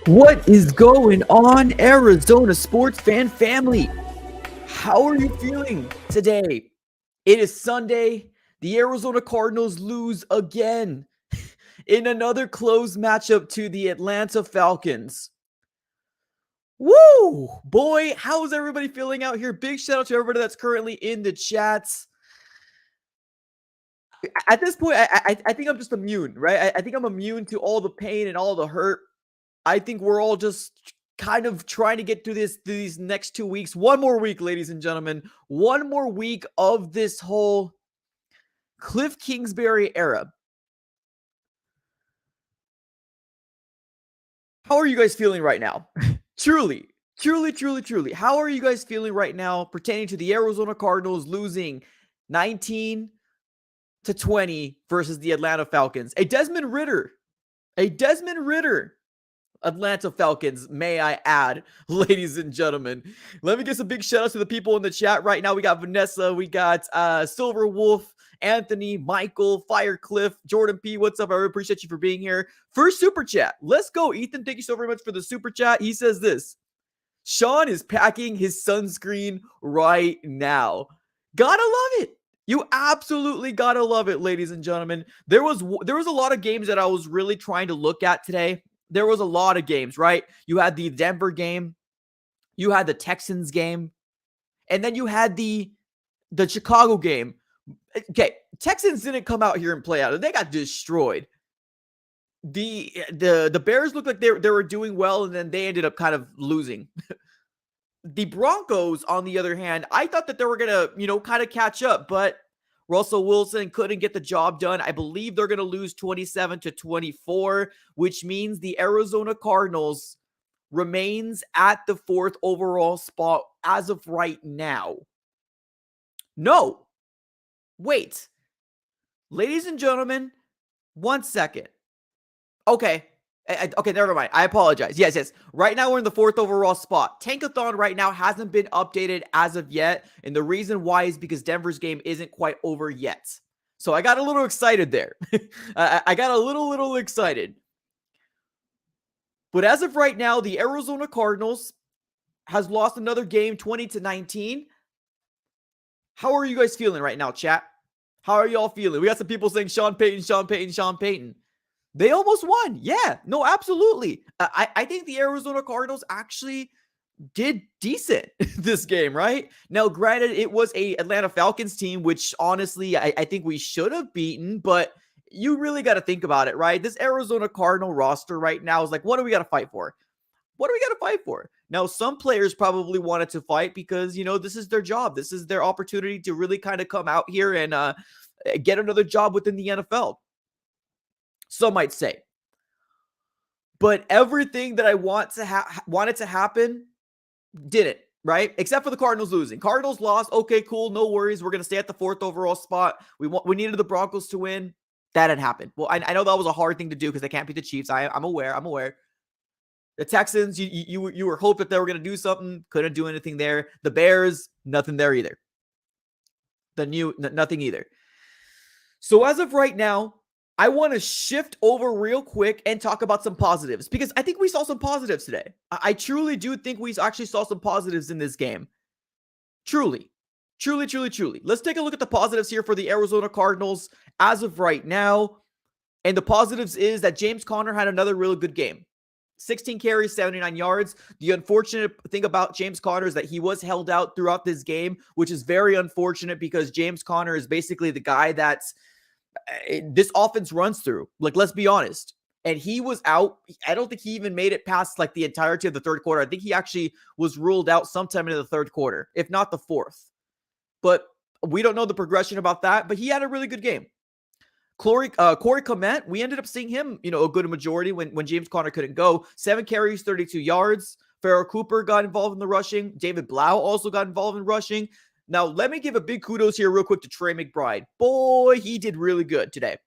What is going on, Arizona sports fan family? How are you feeling today? It is Sunday. The Arizona Cardinals lose again in another close matchup to the Atlanta Falcons. Woo! Boy, how's everybody feeling out here? Big shout out to everybody that's currently in the chats. At this point, I think I'm just immune, right? I think I'm immune to all the pain and all the hurt. I think we're all just kind of trying to get through these next 2 weeks. One more week, ladies and gentlemen. One more week of this whole Cliff Kingsbury era. How are you guys feeling right now? Truly. How are you guys feeling right now pertaining to the Arizona Cardinals losing 19-20 versus the Atlanta Falcons? A Desmond Ridder Atlanta Falcons, may I add, ladies and gentlemen. Let me give some big shout outs to the people in the chat right now. We got Vanessa, we got Silver Wolf, Anthony, Michael, Firecliff, Jordan P. What's up? I really appreciate you for being here. First super chat. Let's go, Ethan. Thank you so very much for the super chat. He says this: Sean is packing his sunscreen right now. Gotta love it. You absolutely gotta love it, ladies and gentlemen. There was a lot of games that I was really trying to look at today. There was a lot of games, right? You had the Denver game, you had the Texans game, and then you had the Chicago game. Okay, Texans didn't come out here and play out. They got destroyed. The Bears looked like they were doing well, and then they ended up kind of losing. The Broncos, on the other hand, I thought that they were gonna, kind of catch up, but Russell Wilson couldn't get the job done. I believe they're going to lose 27-24, which means the Arizona Cardinals remains at the 4th overall spot as of right now. No. Wait. Ladies and gentlemen, 1 second. Okay. Okay, never mind. I apologize. Yes. Right now, we're in the 4th overall spot. Tankathon right now hasn't been updated as of yet. And the reason why is because Denver's game isn't quite over yet. So I got a little excited there. I got a little excited. But as of right now, the Arizona Cardinals has lost another game, 20-19. How are you guys feeling right now, chat? How are y'all feeling? We got some people saying Sean Payton. They almost won. Yeah, no, absolutely. I think the Arizona Cardinals actually did decent this game, right? Now, granted, it was a Atlanta Falcons team, which honestly, I think we should have beaten, but you really got to think about it, right? This Arizona Cardinal roster right now is like, what do we got to fight for? Now, some players probably wanted to fight because, this is their job. This is their opportunity to really kind of come out here and get another job within the NFL. Some might say. But everything that I wanted to happen didn't, right? Except for the Cardinals losing. Cardinals lost. Okay, cool. No worries. We're going to stay at the 4th overall spot. We needed the Broncos to win. That didn't happen. Well, I know that was a hard thing to do because they can't beat the Chiefs. I'm aware. The Texans, you were hoped that they were going to do something. Couldn't do anything there. The Bears, nothing there either. Nothing either. So as of right now, I want to shift over real quick and talk about some positives because I think we saw some positives today. I truly do think we actually saw some positives in this game. Truly. Let's take a look at the positives here for the Arizona Cardinals as of right now. And the positives is that James Conner had another really good game. 16 carries, 79 yards. The unfortunate thing about James Conner is that he was held out throughout this game, which is very unfortunate because James Conner is basically the guy that's this offense runs through. Like, let's be honest. And he was out. I don't think he even made it past like the entirety of the 3rd quarter. I think he actually was ruled out sometime in the 3rd quarter, if not the 4th. But we don't know the progression about that. But he had a really good game. Corey Clement, we ended up seeing him, a good majority when James Conner couldn't go. 7 carries, 32 yards. Farrell Cooper got involved in the rushing. David Blau also got involved in rushing. Now, let me give a big kudos here real quick to Trey McBride. Boy, he did really good today.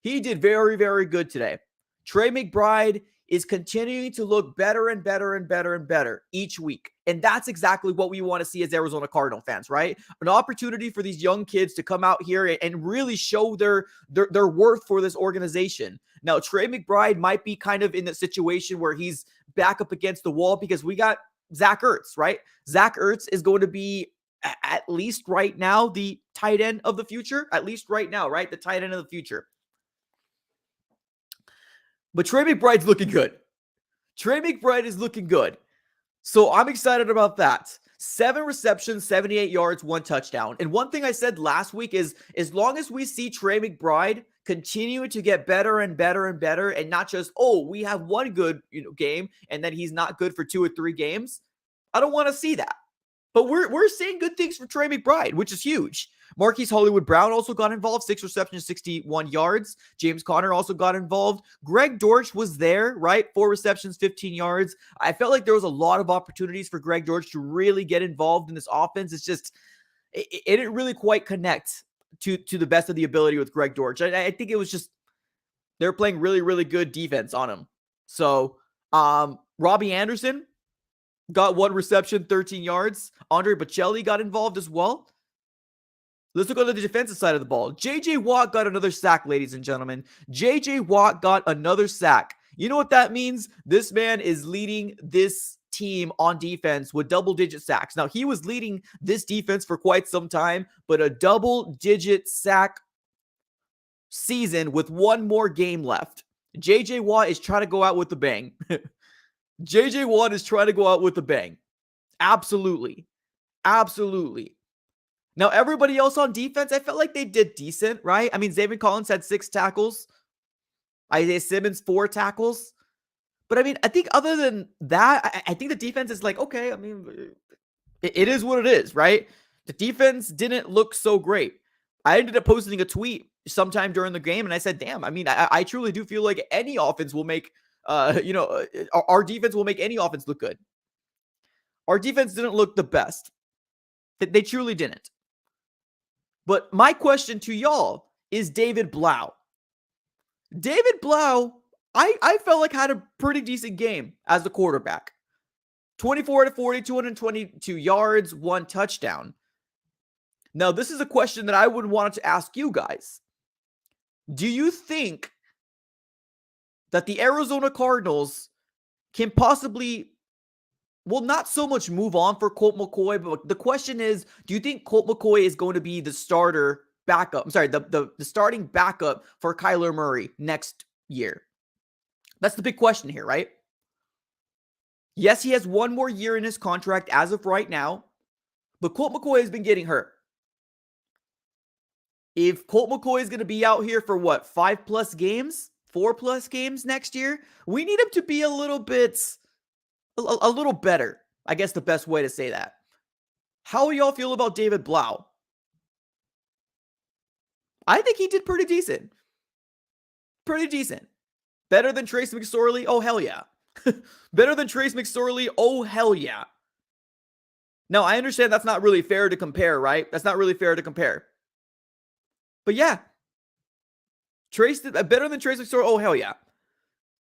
He did very, very good today. Trey McBride, is continuing to look better and better and better and better each week. And that's exactly what we want to see as Arizona Cardinal fans, right? An opportunity for these young kids to come out here and really show their worth for this organization. Now, Trey McBride might be kind of in the situation where he's back up against the wall because we got Zach Ertz, right? Zach Ertz is going to be at least right now the tight end of the future. At least right now, right? The tight end of the future. But Trey McBride's looking good. Trey McBride is looking good. So I'm excited about that. 7 receptions, 78 yards, 1 touchdown. And one thing I said last week is as long as we see Trey McBride continuing to get better and better and better, and not just, we have one good game and then he's not good for 2 or 3 games, I don't want to see that. But we're seeing good things for Trey McBride, which is huge. Marquise Hollywood-Brown also got involved, 6 receptions, 61 yards. James Conner also got involved. Greg Dortch was there, right? 4 receptions, 15 yards. I felt like there was a lot of opportunities for Greg Dortch to really get involved in this offense. It's just, it didn't really quite connect to the best of the ability with Greg Dortch. I think it was just, they're playing really, really good defense on him. So, Robbie Anderson got 1 reception, 13 yards. Andre Bocelli got involved as well. Let's look on the defensive side of the ball. J.J. Watt got another sack, ladies and gentlemen. J.J. Watt got another sack. You know what that means? This man is leading this team on defense with double-digit sacks. Now, he was leading this defense for quite some time, but a double-digit sack season with 1 more game left. J.J. Watt is trying to go out with a bang. J.J. Watt is trying to go out with a bang. Absolutely. Absolutely. Now, everybody else on defense, I felt like they did decent, right? I mean, Xavier Collins had 6 tackles. Isaiah Simmons, 4 tackles. But I mean, I think other than that, I think the defense is like, okay, I mean, it is what it is, right? The defense didn't look so great. I ended up posting a tweet sometime during the game, and I said, damn, I mean, I truly do feel like any offense will make, our defense will make any offense look good. Our defense didn't look the best. They truly didn't. But my question to y'all is David Blau. David Blau, I felt like had a pretty decent game as the quarterback. 24 to 40, 222 yards, 1 touchdown. Now, this is a question that I would want to ask you guys. Do you think that the Arizona Cardinals can possibly, well, not so much move on for Colt McCoy, but the question is, do you think Colt McCoy is going to be the starter backup? I'm sorry, the starting backup for Kyler Murray next year? That's the big question here, right? Yes, he has 1 more year in his contract as of right now, but Colt McCoy has been getting hurt. If Colt McCoy is going to be out here for what, 5+ games, 4+ games next year, we need him to be a little better. I guess the best way to say that. How do y'all feel about David Blau? I think he did pretty decent. Pretty decent. Better than Trace McSorley? Oh, hell yeah. Better than Trace McSorley? Oh, hell yeah. Now, I understand that's not really fair to compare, right? That's not really fair to compare. But yeah. Trace, better than Trace McSorley? Oh, hell yeah.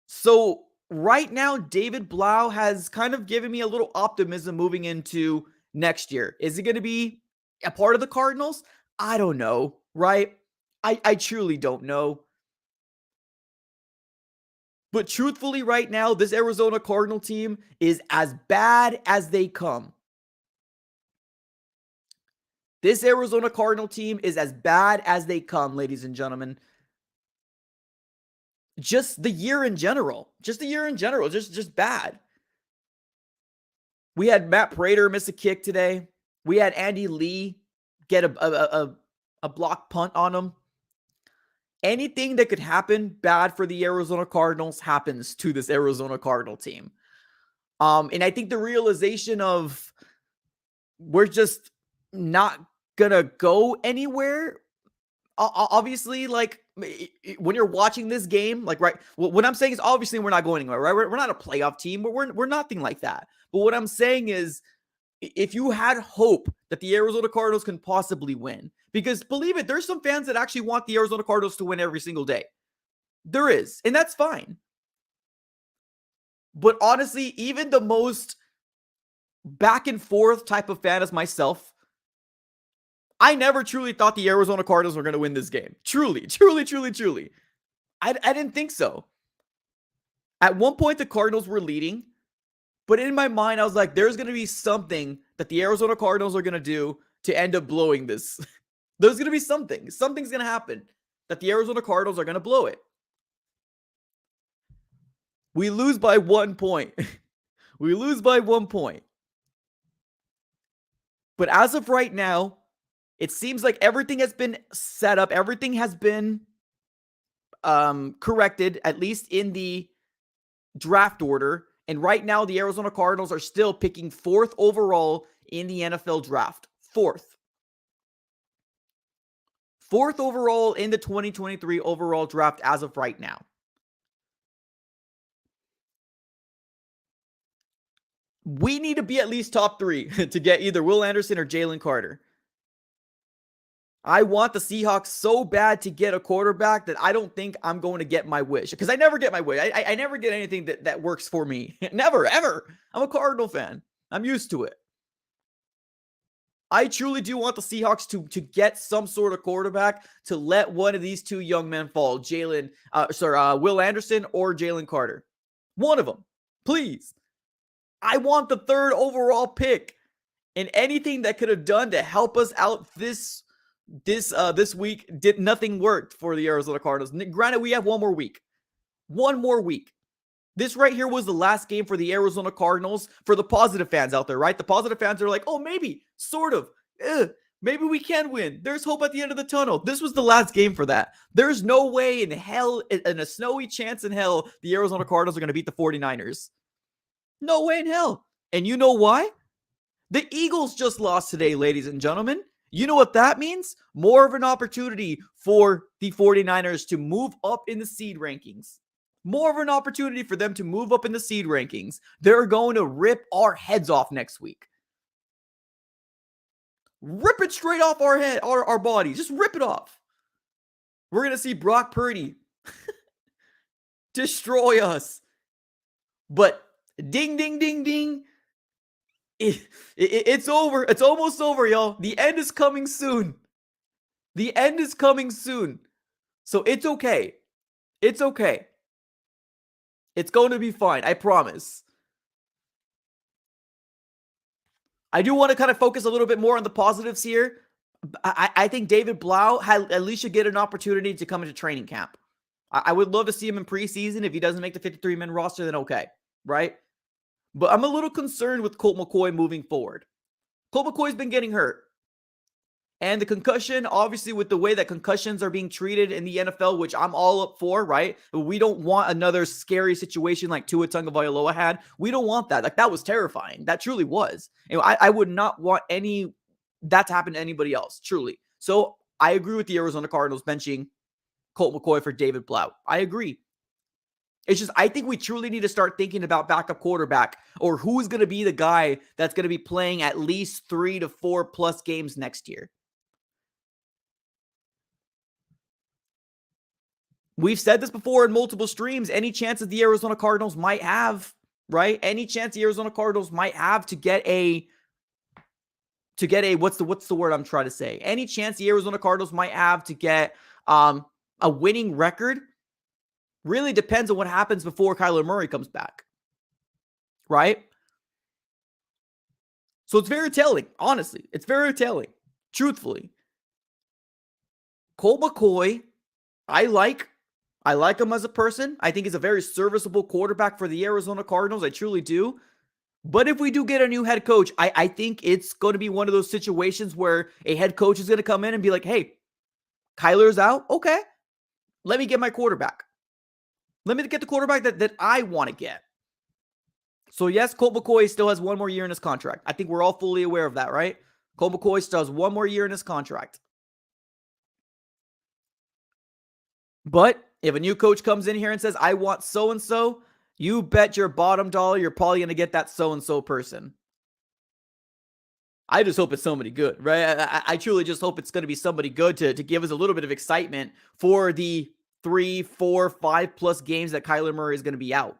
So, right now, David Blau has kind of given me a little optimism moving into next year. Is he going to be a part of the Cardinals? I don't know, right? I truly don't know. But truthfully, right now, this Arizona Cardinal team is as bad as they come. This Arizona Cardinal team is as bad as they come, ladies and gentlemen. Just the year in general. Just bad. We had Matt Prater miss a kick today. We had Andy Lee get a block punt on him. Anything that could happen bad for the Arizona Cardinals happens to this Arizona Cardinal team. And I think the realization of we're just not gonna go anywhere. Obviously, like when you're watching this game, like, right, what I'm saying is obviously we're not going anywhere, right? We're not a playoff team, but we're nothing like that. But what I'm saying is, if you had hope that the Arizona Cardinals can possibly win, because believe it, there's some fans that actually want the Arizona Cardinals to win every single day. There is, and that's fine. But honestly, even the most back and forth type of fan as myself, I never truly thought the Arizona Cardinals were going to win this game. Truly. I didn't think so. At one point, the Cardinals were leading, but in my mind, I was like, there's going to be something that the Arizona Cardinals are going to do to end up blowing this. There's going to be something. Something's going to happen that the Arizona Cardinals are going to blow it. We lose by 1 point. We lose by 1 point. But as of right now, it seems like everything has been set up. Everything has been corrected, at least in the draft order. And right now, the Arizona Cardinals are still picking 4th overall in the NFL draft. 4th. 4th overall in the 2023 overall draft as of right now. We need to be at least top 3 to get either Will Anderson or Jalen Carter. I want the Seahawks so bad to get a quarterback that I don't think I'm going to get my wish. Because I never get my wish. I never get anything that works for me. Never, ever. I'm a Cardinal fan. I'm used to it. I truly do want the Seahawks to get some sort of quarterback to let one of these 2 young men fall. Will Anderson or Jalen Carter. One of them. Please. I want the 3rd overall pick. And anything that could have done to help us out this week, nothing worked for the Arizona Cardinals. Granted, we have 1 more week. 1 more week. This right here was the last game for the Arizona Cardinals for the positive fans out there, right? The positive fans are like, oh, maybe, sort of. Maybe we can win. There's hope at the end of the tunnel. This was the last game for that. There's no way in hell, in a snowy chance in hell, the Arizona Cardinals are going to beat the 49ers. No way in hell. And you know why? The Eagles just lost today, ladies and gentlemen. You know what that means? More of an opportunity for the 49ers to move up in the seed rankings. More of an opportunity for them to move up in the seed rankings. They're going to rip our heads off next week. Rip it straight off our head, our bodies. Just rip it off. We're going to see Brock Purdy destroy us. But ding, ding, ding, ding. It's over. It's almost over, y'all. The end is coming soon. The end is coming soon. So it's okay. It's okay. It's going to be fine. I promise. I do want to kind of focus a little bit more on the positives here. I think David Blau at least should get an opportunity to come into training camp. I would love to see him in preseason. If he doesn't make the 53-man roster, then okay, right? But I'm a little concerned with Colt McCoy moving forward. Colt McCoy's been getting hurt. And the concussion, obviously, with the way that concussions are being treated in the NFL, which I'm all up for, right? We don't want another scary situation like Tua Tagovailoa had. We don't want that. Like, that was terrifying. That truly was. And I would not want that to happen to anybody else, truly. So I agree with the Arizona Cardinals benching Colt McCoy for David Blau. I agree. It's just, I think we truly need to start thinking about backup quarterback or who's going to be the guy that's going to be playing at least 3 to 4 plus games next year. We've said this before in multiple streams. Any chance that the Arizona Cardinals might have, right? Any chance the Arizona Cardinals might have to get a what's the word I'm trying to say? Any chance the Arizona Cardinals might have to get a winning record really depends on what happens before Kyler Murray comes back, right? So it's very telling, honestly. It's very telling, truthfully. Colt McCoy, I like him as a person. I think he's a very serviceable quarterback for the Arizona Cardinals. I truly do. But if we do get a new head coach, I think it's going to be one of those situations where a head coach is going to come in and be like, hey, Kyler's out. Okay, let me get my quarterback. Let me get the quarterback that I want to get. So yes, Colt McCoy still has 1 more year in his contract. I think we're all fully aware of that, right? Colt McCoy still has 1 more year in his contract. But if a new coach comes in here and says, I want so-and-so, you bet your bottom dollar you're probably going to get that so-and-so person. I just hope it's somebody good, right? I truly just hope it's going to be somebody good to give us a little bit of excitement for the 3, 4, 5 plus games that Kyler Murray is going to be out.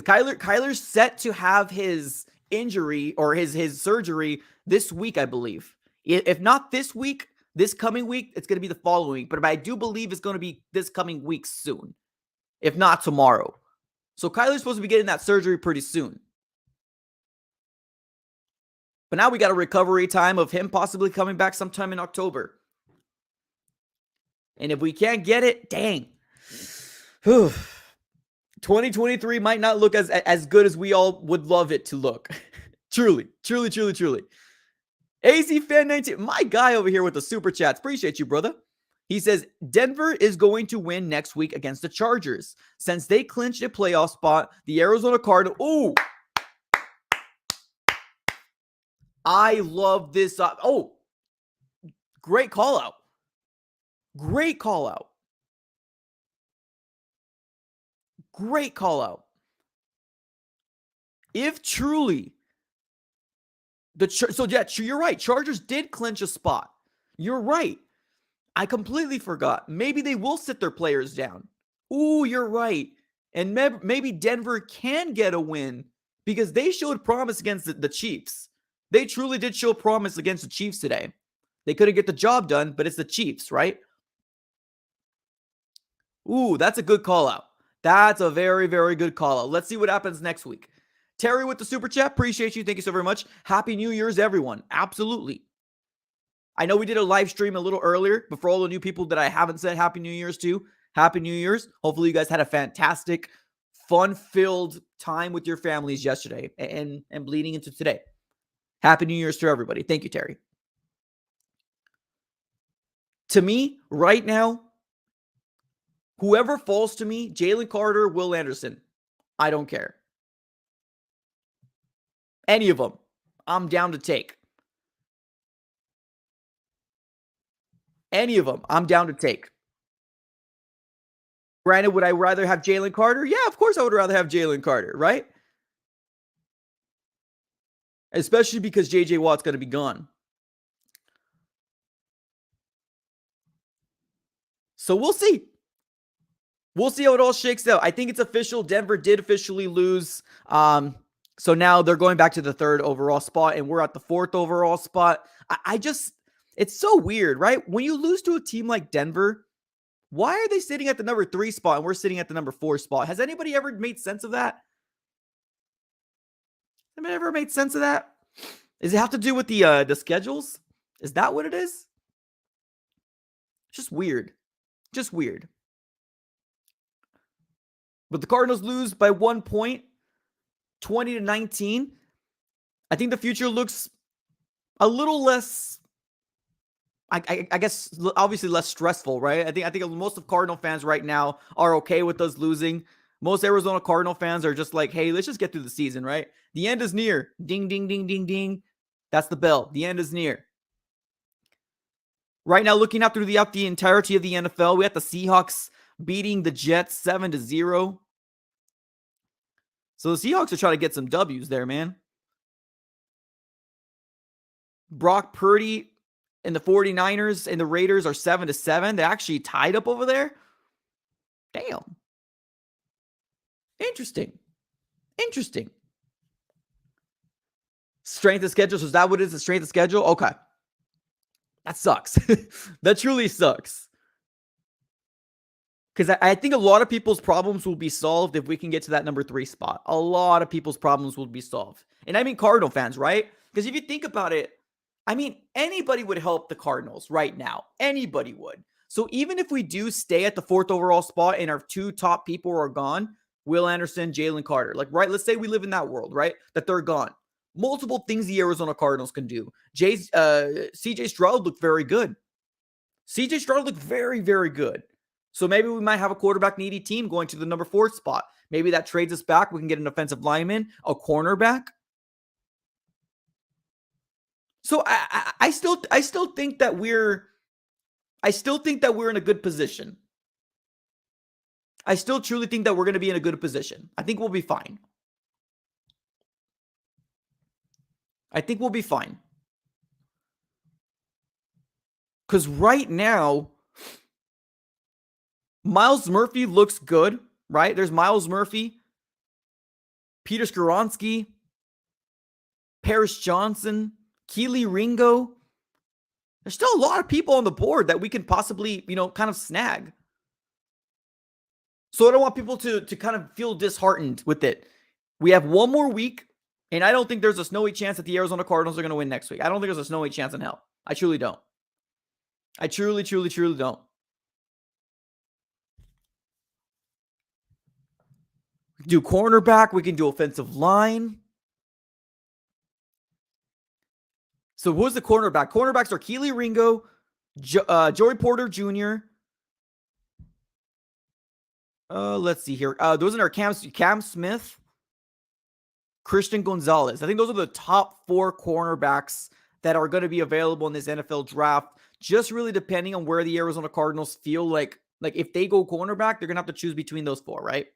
Because Kyler's set to have his injury or his surgery this week, I believe. If not this week, this coming week, it's going to be the following week. But I do believe it's going to be this coming week soon, if not tomorrow. So Kyler's supposed to be getting that surgery pretty soon. But now we got a recovery time of him possibly coming back sometime in October. And if we can't get it, dang. 2023 might not look as good as we all would love it to look. Truly. AZ Fan 19, my guy over here with the super chats. Appreciate you, brother. He says, Denver is going to win next week against the Chargers. Since they clinched a playoff spot, the Arizona Cardinals. Ooh. I love this. Great call out. Great call out. If truly, you're right. Chargers did clinch a spot. You're right. I completely forgot. Maybe they will sit their players down. Ooh, you're right. And maybe Denver can get a win because they showed promise against the Chiefs. They truly did show promise against the Chiefs today. They couldn't get the job done, but it's the Chiefs, right? Ooh, that's a good call out. That's a very, very good call out. Let's see what happens next week. Terry with the super chat. Appreciate you. Thank you so very much. Happy New Year's, everyone. Absolutely. I know we did a live stream a little earlier, but for all the new people that I haven't said Happy New Year's to, Happy New Year's. Hopefully you guys had a fantastic, fun-filled time with your families yesterday and bleeding into today. Happy New Year's to everybody. Thank you, Terry. To me, right now, whoever falls to me, Jalen Carter, Will Anderson, I don't care. Any of them, I'm down to take. Any of them, I'm down to take. Granted, would I rather have Jalen Carter? Yeah, of course I would rather have Jalen Carter, right? Especially because J.J. Watt's going to be gone. So we'll see. We'll see how it all shakes out. I think it's official. Denver did officially lose. So now they're going back to the 3rd overall spot, and we're at the 4th overall spot. It's so weird, right? When you lose to a team like Denver, why are they sitting at the number 3 spot and we're sitting at the number 4 spot? Has anybody ever made sense of that? Anybody ever made sense of that? Does it have to do with the schedules? Is that what it is? Just weird. Just weird. But the Cardinals lose by 1 point, 20-19. I think the future looks a little less, I guess, obviously less stressful, right? I think most of Cardinal fans right now are okay with us losing. Most Arizona Cardinal fans are just like, hey, let's just get through the season, right? The end is near. Ding, ding, ding, ding, ding. That's the bell. The end is near. Right now, looking out throughout the entirety of the NFL, we have the Seahawks beating the Jets 7-0. So the Seahawks are trying to get some W's there, man. Brock Purdy and the 49ers and the Raiders are 7-7. They're actually tied up over there. Damn. Interesting. Strength of schedule. So is that what it is? The strength of schedule? Okay. That sucks. That truly sucks. Because I think a lot of people's problems will be solved if we can get to that number 3 spot. A lot of people's problems will be solved. And I mean Cardinal fans, right? Because if you think about it, I mean, anybody would help the Cardinals right now. Anybody would. So even if we do stay at the 4th overall spot and our 2 top people are gone, Will Anderson, Jalen Carter, like, right? Let's say we live in that world, right? That they're gone. Multiple things the Arizona Cardinals can do. CJ Stroud looked very good. CJ Stroud looked very, very good. So maybe we might have a quarterback needy team going to the number 4 spot. Maybe that trades us back. We can get an offensive lineman, a cornerback. So I still think that we're in a good position. I still truly think that we're going to be in a good position. I think we'll be fine. Because right now, Miles Murphy looks good, right? There's Miles Murphy. Peter Skoronski, Paris Johnson, Keely Ringo. There's still a lot of people on the board that we can possibly, kind of snag. So I don't want people to kind of feel disheartened with it. We have one more week, and I don't think there's a snowy chance that the Arizona Cardinals are going to win next week. I don't think there's a snowy chance in hell. I truly don't. I truly, truly, truly don't. We can do cornerback. We can do offensive line. So who's the cornerback? Cornerbacks are Keely Ringo, Joey Porter Jr. Let's see here. Those are Cam Smith, Christian Gonzalez. I think those are the top 4 cornerbacks that are going to be available in this NFL draft. Just really depending on where the Arizona Cardinals feel like if they go cornerback, they're going to have to choose between those 4, right?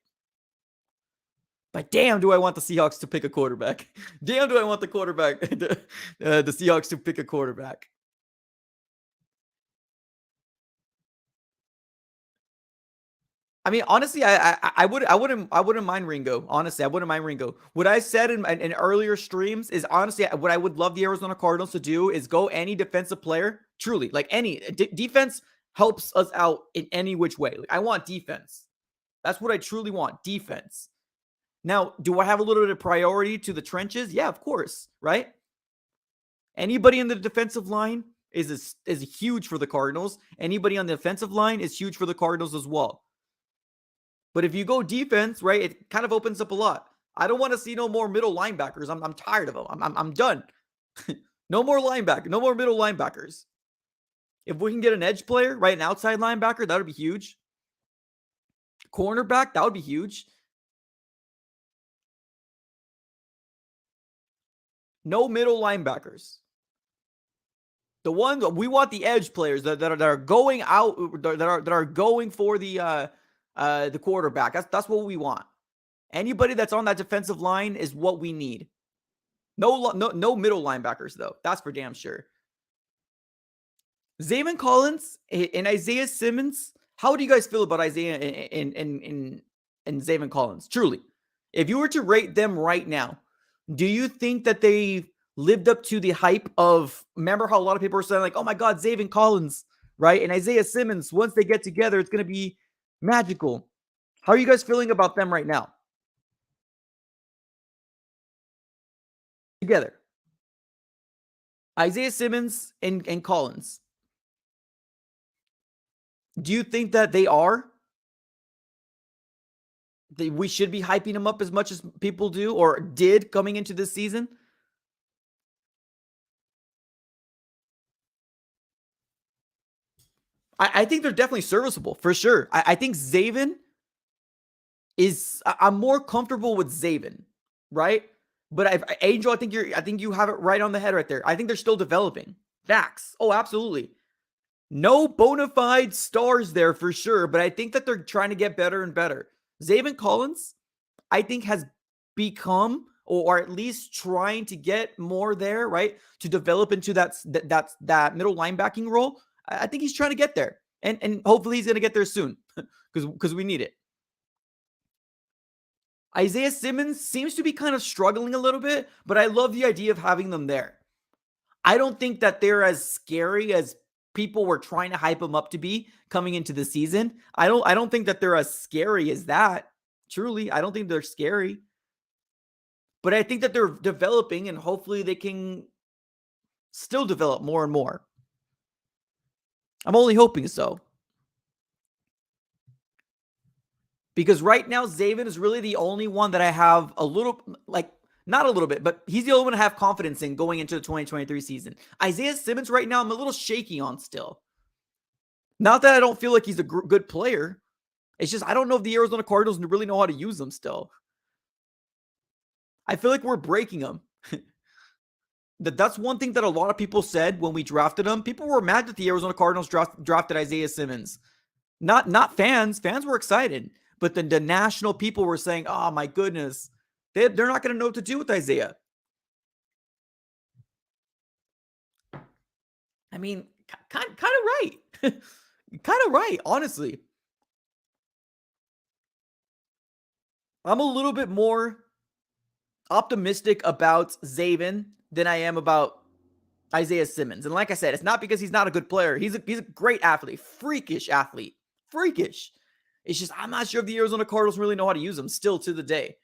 But damn, do I want the Seahawks to pick a quarterback. Damn, do I want the Seahawks to pick a quarterback. I mean, honestly, I wouldn't mind Ringo. Honestly, I wouldn't mind Ringo. What I said in earlier streams is honestly what I would love the Arizona Cardinals to do is go any defensive player. Truly, like any defense helps us out in any which way. Like, I want defense. That's what I truly want. Defense. Now, do I have a little bit of priority to the trenches? Yeah, of course, right? Anybody in the defensive line is huge for the Cardinals. Anybody on the offensive line is huge for the Cardinals as well. But if you go defense, right, it kind of opens up a lot. I don't want to see no more middle linebackers. I'm tired of them. I'm done. No more linebacker. No more middle linebackers. If we can get an edge player, right, an outside linebacker, that would be huge. Cornerback, that would be huge. No middle linebackers. The ones we want the edge players that are going out, that are going for the quarterback. That's what we want. Anybody that's on that defensive line is what we need. No middle linebackers though. That's for damn sure. Zaven Collins and Isaiah Simmons. How do you guys feel about Isaiah and Zaven Collins? Truly, if you were to rate them right now, do you think that they lived up to the hype of? Remember how a lot of people were saying like, "Oh my God, Zaven Collins, right?" And Isaiah Simmons. Once they get together, it's going to be magical. How are you guys feeling about them right now? Together. Isaiah Simmons and Collins. Do you think that they are? We should be hyping them up as much as people do or did coming into this season? I think they're definitely serviceable for sure. I think Zaven I'm more comfortable with Zaven, right? But Angel, I think you have it right on the head right there. I think they're still developing. Facts. Oh, absolutely. No bona fide stars there for sure, but I think that they're trying to get better and better. Zaven Collins, I think, has become, or at least trying to get more there, right? To develop into that middle linebacking role. I think he's trying to get there. And hopefully he's going to get there soon because we need it. Isaiah Simmons seems to be kind of struggling a little bit, but I love the idea of having them there. I don't think that they're as scary as people were trying to hype them up to be coming into the season. I don't think that they're as scary as that. Truly, I don't think they're scary. But I think that they're developing, and hopefully they can still develop more and more. I'm only hoping so. Because right now, Zaven is really the only one that I have a little, like, not a little bit, but he's the only one I have confidence in going into the 2023 season. Isaiah Simmons right now, I'm a little shaky on still. Not that I don't feel like he's a good player. It's just I don't know if the Arizona Cardinals really know how to use him still. I feel like we're breaking him. That's one thing that a lot of people said when we drafted him. People were mad that the Arizona Cardinals drafted Isaiah Simmons. Not fans. Fans were excited. But then the national people were saying, oh, my goodness, they're not going to know what to do with Isaiah. I mean, kind of right. Kind of right, honestly. I'm a little bit more optimistic about Zaven than I am about Isaiah Simmons. And like I said, it's not because he's not a good player. He's a great athlete, freakish athlete, freakish. It's just I'm not sure if the Arizona Cardinals really know how to use him still to the day.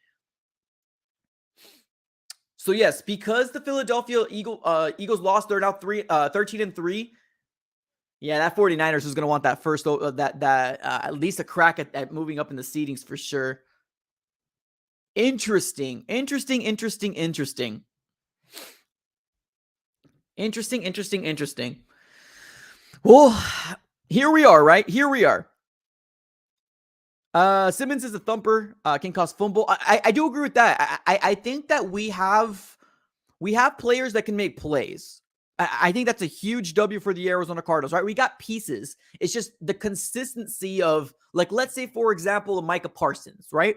So yes, because the Philadelphia Eagles lost, they're now 13-3. Yeah, that 49ers is going to want that first, at least a crack at moving up in the seedings for sure. Interesting. Well, here we are, right? Here we are. Simmons is a thumper, can cause fumble. I do agree with that. I think that we have players that can make plays. I think that's a huge W for the Arizona Cardinals, right? We got pieces. It's just the consistency of, like, let's say, for example, Micah Parsons, right?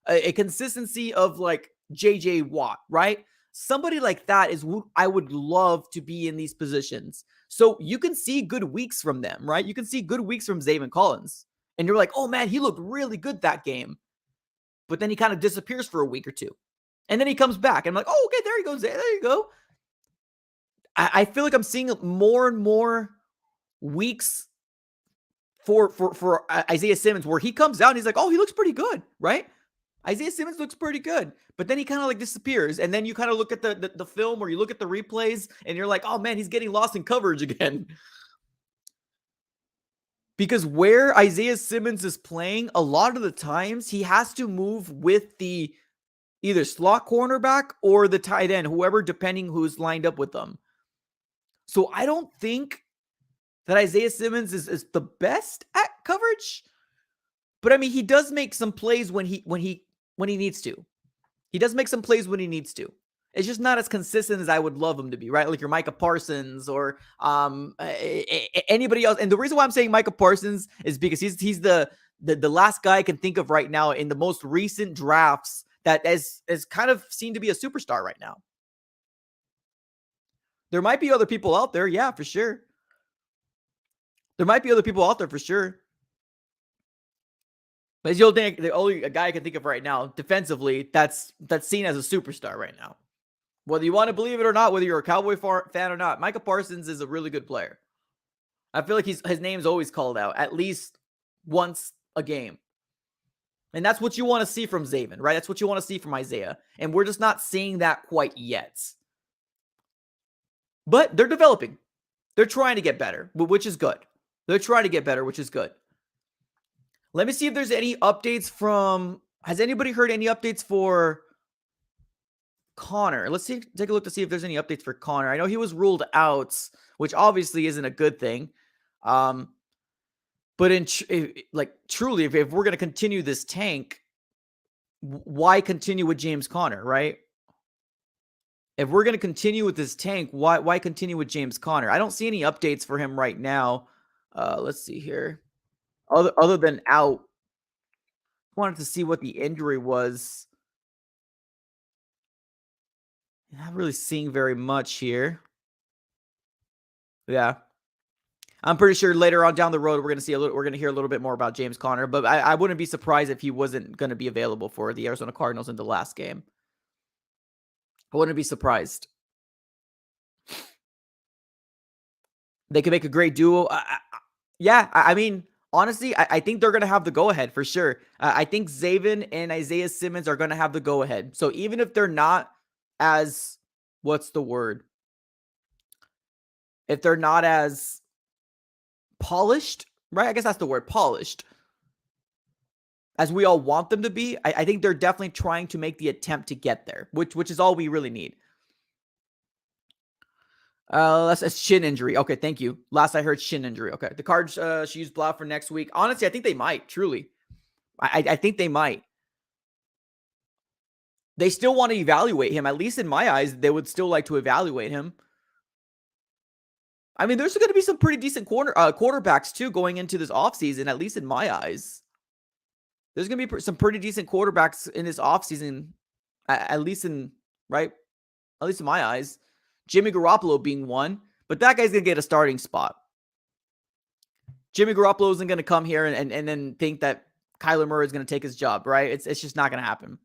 A consistency of like JJ Watt, right? Somebody like that is who I would love to be in these positions. So you can see good weeks from them, right? You can see good weeks from Zaven Collins. And you're like, oh man, he looked really good that game. But then he kind of disappears for a week or two. And then he comes back. And I'm like, oh, okay, there he goes. There you go. I feel like I'm seeing more and more weeks for Isaiah Simmons where he comes out and he's like, oh, he looks pretty good, right? Isaiah Simmons looks pretty good, but then he kind of like disappears. And then you kind of look at the film or you look at the replays and you're like, oh man, he's getting lost in coverage again. Because where Isaiah Simmons is playing, a lot of the times he has to move with the either slot cornerback or the tight end, whoever, depending who's lined up with them. So I don't think that Isaiah Simmons is the best at coverage. But I mean, he does make some plays when he needs to. He does make some plays when he needs to. It's just not as consistent as I would love him to be, right? Like your Micah Parsons or anybody else. And the reason why I'm saying Micah Parsons is because he's the last guy I can think of right now in the most recent drafts that is kind of seen to be a superstar right now. There might be other people out there, yeah, for sure. There might be other people out there for sure. But the only guy I can think of right now defensively that's seen as a superstar right now. Whether you want to believe it or not, whether you're a Cowboy fan or not, Micah Parsons is a really good player. I feel like his name's always called out at least once a game. And that's what you want to see from Zaven, right? That's what you want to see from Isaiah. And we're just not seeing that quite yet. But they're developing. They're trying to get better, which is good. They're trying to get better, which is good. Let me see if there's any updates from... Has anybody heard any updates for Connor? Let's take a look to see if there's any updates for Connor. I know he was ruled out, which obviously isn't a good thing. But truly, if we're going to continue this tank, why continue with James Conner, right? If we're going to continue with this tank, why continue with James Conner? I don't see any updates for him right now. Let's see here. Other than out, I wanted to see what the injury was. Not really seeing very much here. Yeah. I'm pretty sure later on down the road, we're going to hear a little bit more about James Conner, but I wouldn't be surprised if he wasn't going to be available for the Arizona Cardinals in the last game. I wouldn't be surprised. They could make a great duo. I mean, honestly, I think they're going to have the go-ahead for sure. I think Zaven and Isaiah Simmons are going to have the go-ahead. So even if they're not as, what's the word? If they're not as polished, right? I guess that's the word, polished, as we all want them to be, I think they're definitely trying to make the attempt to get there, which is all we really need. That's a shin injury. Okay, thank you. Last I heard, shin injury. Okay, the Cards should use Blau for next week. Honestly, I think they might. Truly, I think they might. They still want to evaluate him. At least in my eyes, they would still like to evaluate him. I mean, there's going to be some pretty decent quarterbacks too going into this offseason, at least in my eyes. There's going to be some pretty decent quarterbacks in this offseason, at least in my eyes. Jimmy Garoppolo being one, but that guy's going to get a starting spot. Jimmy Garoppolo isn't going to come here and then think that Kyler Murray is going to take his job, right? It's just not going to happen.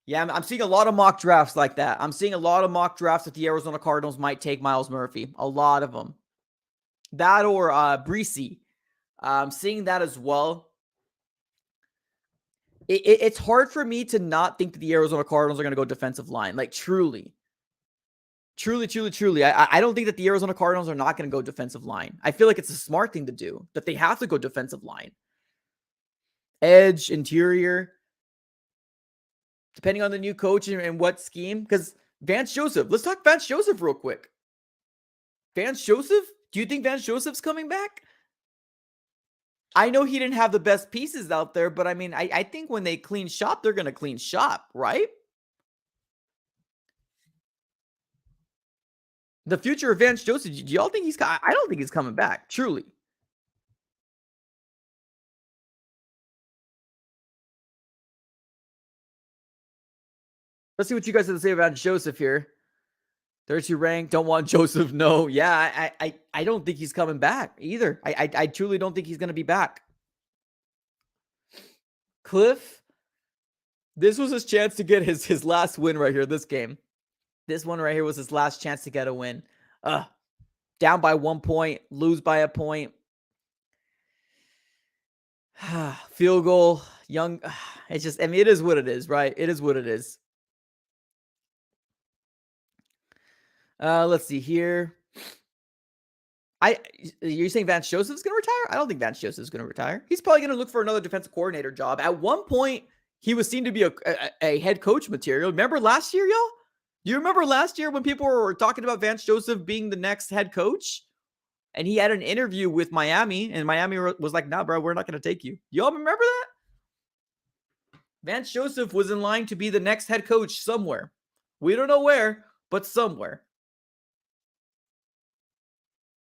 Yeah, I'm seeing a lot of mock drafts like that. I'm seeing a lot of mock drafts that the Arizona Cardinals might take Myles Murphy. A lot of them. That or Breesy. I'm seeing that as well. It's hard for me to not think that the Arizona Cardinals are going to go defensive line. Like, truly. Truly. I don't think that the Arizona Cardinals are not going to go defensive line. I feel like it's a smart thing to do, that they have to go defensive line. Edge, interior, depending on the new coach and what scheme. Because Vance Joseph, let's talk Vance Joseph real quick. Vance Joseph? Do you think Vance Joseph's coming back? I know he didn't have the best pieces out there, but I mean, I think when they clean shop, they're going to clean shop, right? The future of Vance Joseph, do y'all think I don't think he's coming back, truly. Let's see what you guys have to say about Joseph here. 32 ranked, don't want Joseph, no. Yeah, I don't think he's coming back either. I truly don't think he's going to be back. Cliff, this was his chance to get his last win right here, this game. This one right here was his last chance to get a win. Down by 1 point, lose by a point. Field goal, young. It's just, I mean, it is what it is, right? It is what it is. Let's see here. You're saying Vance Joseph's going to retire? I don't think Vance Joseph's going to retire. He's probably going to look for another defensive coordinator job. At one point, he was seen to be a head coach material. Remember last year, y'all? Do you remember last year when people were talking about Vance Joseph being the next head coach? And he had an interview with Miami, and Miami was like, nah, bro, we're not going to take you. Y'all remember that? Vance Joseph was in line to be the next head coach somewhere. We don't know where, but somewhere.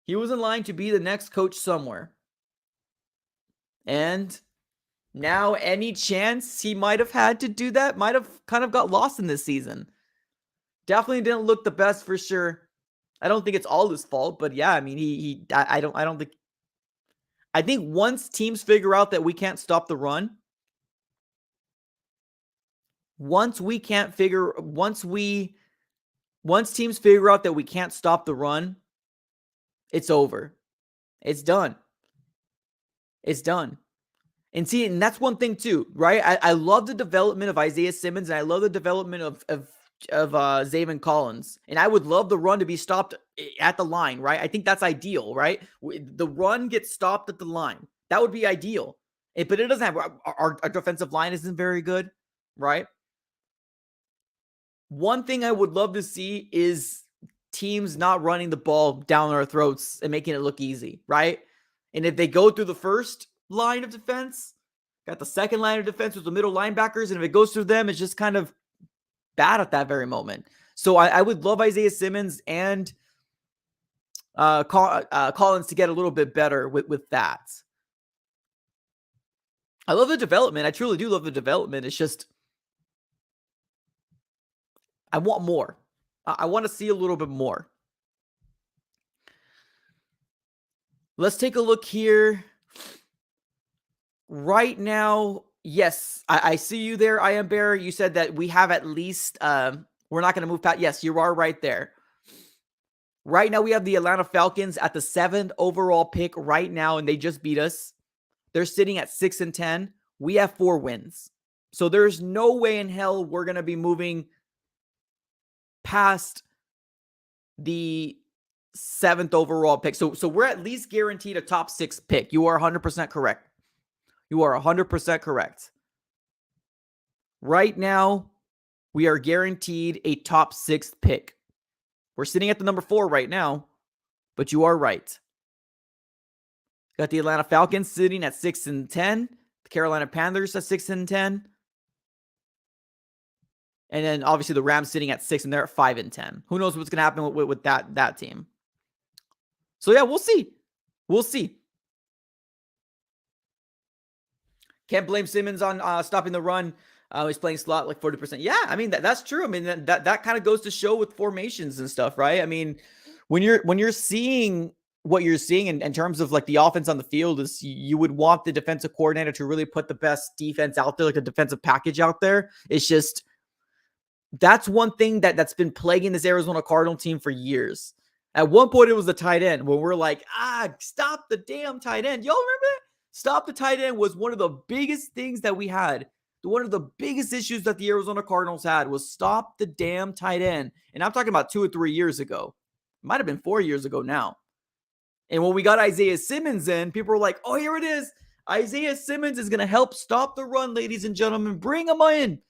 He was in line to be the next coach somewhere. And now any chance he might have had to do that might have kind of got lost in this season. Definitely didn't look the best for sure. I don't think it's all his fault, but yeah, I mean, I don't think. I think once teams figure out that we can't stop the run, once teams figure out that we can't stop the run, it's over. It's done. It's done. And see, and that's one thing too, right? I love the development of Isaiah Simmons, and I love the development of Zaven Collins. And I would love the run to be stopped at the line, right? I think that's ideal, right? The run gets stopped at the line. That would be ideal. But it doesn't have, our defensive line isn't very good, right? One thing I would love to see is teams not running the ball down our throats and making it look easy, right? And if they go through the first line of defense, got the second line of defense with the middle linebackers, and if it goes through them, it's just kind of bad at that very moment. So I would love Isaiah Simmons and Collins to get a little bit better with that. I love the development. I truly do love the development. It's just, I want more. I want to see a little bit more. Let's take a look here. Right now, yes, I see you there, I Am Bear. You said that we have at least, we're not going to move past. Yes, you are right there. Right now, we have the Atlanta Falcons at the 7th overall pick right now, and they just beat us. They're sitting at 6-10. We have 4 wins. So there's no way in hell we're going to be moving past the 7th overall pick. So we're at least guaranteed a top 6 pick. You are 100% correct. You are 100% correct. Right now, we are guaranteed a top 6 pick. We're sitting at the number 4 right now, but you are right. Got the Atlanta Falcons sitting at 6-10. The Carolina Panthers at 6-10. And then obviously the Rams sitting at 6, and they're at 5-10. Who knows what's going to happen with that team? So yeah, we'll see. We'll see. Can't blame Simmons on stopping the run. He's playing slot like 40%. Yeah, I mean that's true. I mean that kind of goes to show with formations and stuff, right? I mean, when you're seeing what you're seeing in terms of like the offense on the field, is you would want the defensive coordinator to really put the best defense out there, like a defensive package out there. It's just That's one thing that's been plaguing this Arizona Cardinal team for years. At one point, it was the tight end when we're like, stop the damn tight end. Y'all remember that? Stop the tight end was one of the biggest things that we had. One of the biggest issues that the Arizona Cardinals had was stop the damn tight end. And I'm talking about 2 or 3 years ago. It might have been 4 years ago now. And when we got Isaiah Simmons in, people were like, oh, here it is. Isaiah Simmons is going to help stop the run, ladies and gentlemen. Bring him in.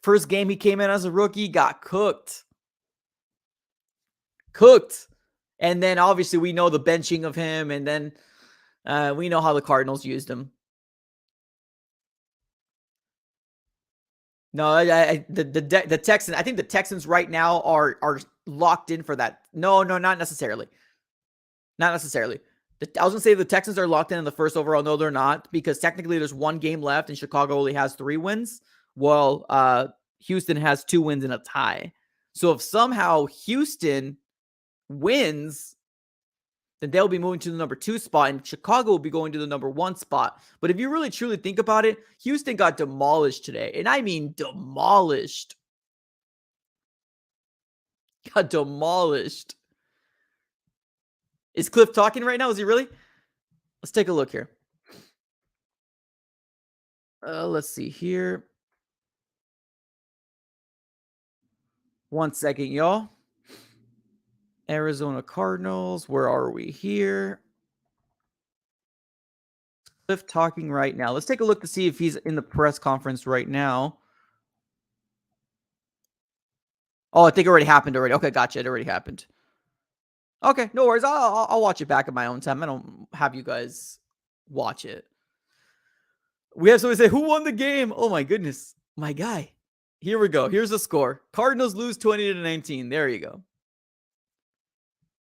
First game he came in as a rookie, got cooked. And then obviously we know the benching of him, and then we know how the Cardinals used him. No, the Texans. I think the Texans right now are locked in for that. No, not necessarily. Not necessarily. I was gonna say the Texans are locked in the first overall. No, they're not, because technically there's one game left, and Chicago only has 3 wins. Well, Houston has 2 wins and a tie. So if somehow Houston wins, then they'll be moving to the number 2 spot, and Chicago will be going to the number 1 spot. But if you really truly think about it, Houston got demolished today. And I mean demolished. Got demolished. Is Cliff talking right now? Is he really? Let's take a look here. Let's see here. 1 second, y'all. Arizona Cardinals. Where are we here? Cliff talking right now. Let's take a look to see if he's in the press conference right now. Oh, I think it already happened already. Okay, gotcha. It already happened. Okay, no worries. I'll watch it back at my own time. I don't have you guys watch it. We have somebody say, who won the game? Oh my goodness. My guy. Here we go. Here's the score. Cardinals lose 20-19. There you go.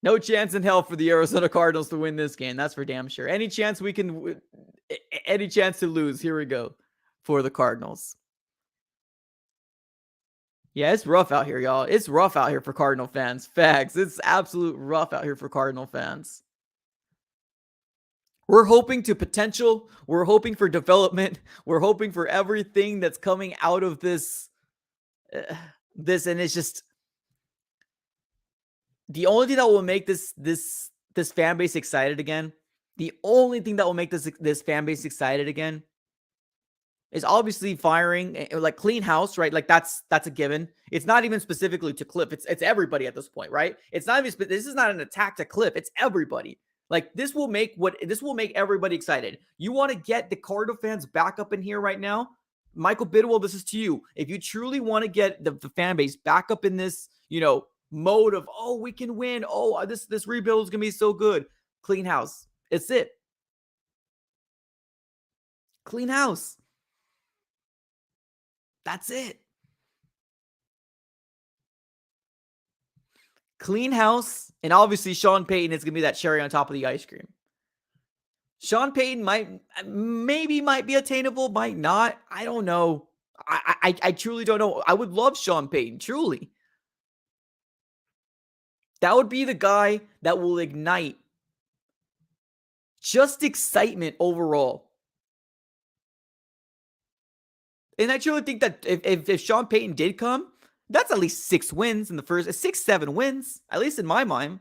No chance in hell for the Arizona Cardinals to win this game. That's for damn sure. Any chance we can, any chance to lose. Here we go for the Cardinals. Yeah, it's rough out here, y'all. It's rough out here for Cardinal fans. Facts. It's absolute rough out here for Cardinal fans. We're hoping to potential. We're hoping for development. We're hoping for everything that's coming out of this. And it's just the only thing that will make this fan base excited again. The only thing that will make this fan base excited again is obviously firing, like clean house, right? Like that's a given. It's not even specifically to Cliff. It's everybody at this point, right? It's not even. This is not an attack to Cliff. It's everybody. Like this will make everybody excited. You want to get the Cardinal fans back up in here right now, Michael Bidwell. This is to you. If you truly want to get the fan base back up in this, mode of, oh, we can win. Oh, this rebuild is gonna be so good. Clean house. It's it. Clean house. That's it. Clean house. And obviously Sean Payton is going to be that cherry on top of the ice cream. Sean Payton might be attainable, might not. I don't know. I truly don't know. I would love Sean Payton, truly. That would be the guy that will ignite just excitement overall. And I truly think that if Sean Payton did come, that's at least 6 wins in the first, 6-7 wins, at least in my mind.